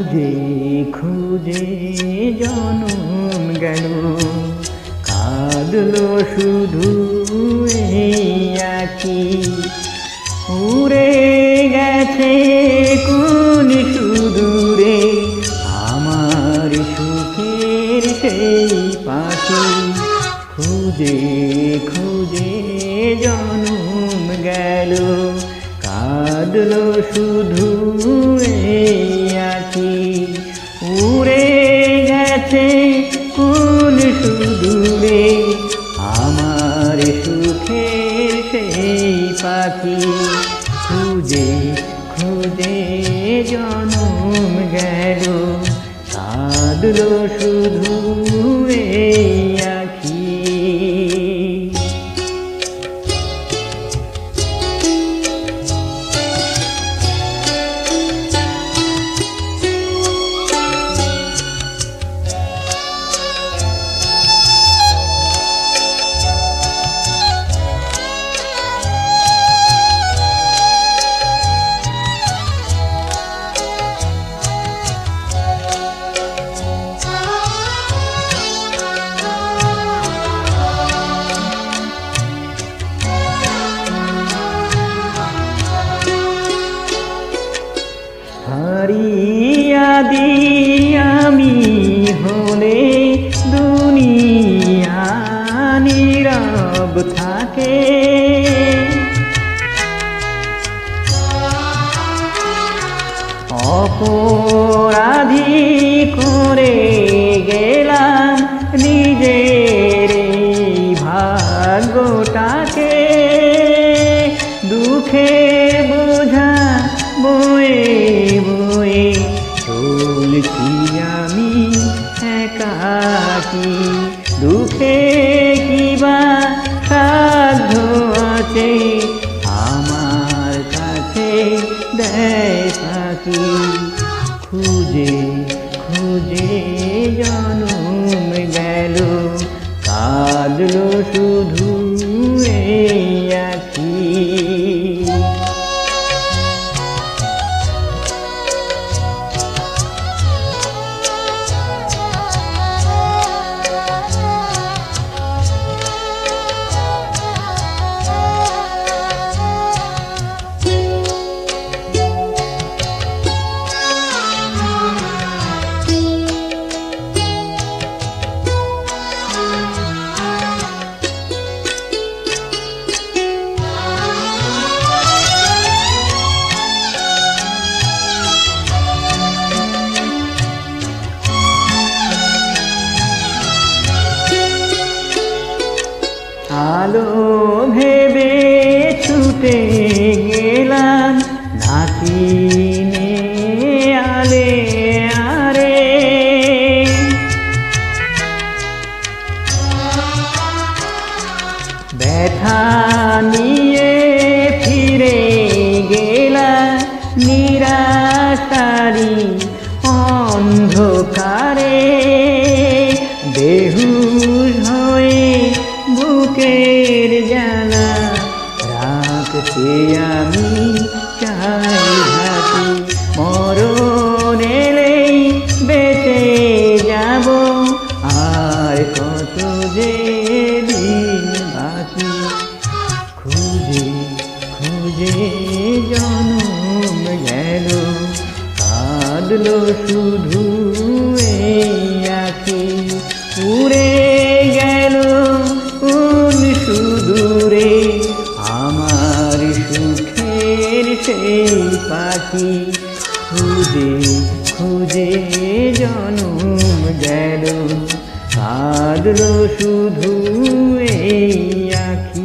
খুঁজে খুঁজে জনম গেল, কাঁদলো শুধু এই আঁখি। উড়ে গেছে কোন সুদূরে আমার সুখের সেই পাখি। খুঁজে খুঁজে জনম গেল, কাঁদলো শুধু এই আঁখি। উড়ে গেছে কোন সুদূরে আমার সুখের সেই পাখি। খুঁজে খুঁজে জনম গেল, কাঁদলো শুধু এই আঁখি। হারিয়া দি আমি হলে দুনিয়া নীরব থাকে। অপরাধী করে গেলাম নিজের ভাগ্যটাকে। দুঃখে বোঝা বয়ে বয়ে চলছি আমি একাকী। দুঃখে কিবা সাধ্য আছে আমার কাছে দেয় পাখি। খুঁজে খুঁজে জনম গেল, কাঁদলো শুধু এই আঁখি। আলো ভেবে ছুটে গেলাম নাচিনে আলে আরে। ব্যথা নিয়ে ফিরে গেলাম নিরাশারি অন্ধকারে। বেহুশ হয়ে বুকের জ্বালা রাখতে আমি চাই ঘাটি। মরণ এলেই বেঁচে যাব, আর কত যে দিন বাকি। খুঁজে খুঁজে জনম গেল, কাঁদলো শুধু এই আঁখি। উড়ে গেল কোন সুদূরে আমার সুখের সেই পাখি। খুঁজে খুঁজে জনম গেল, কাঁদলো শুধু এই আঁখি।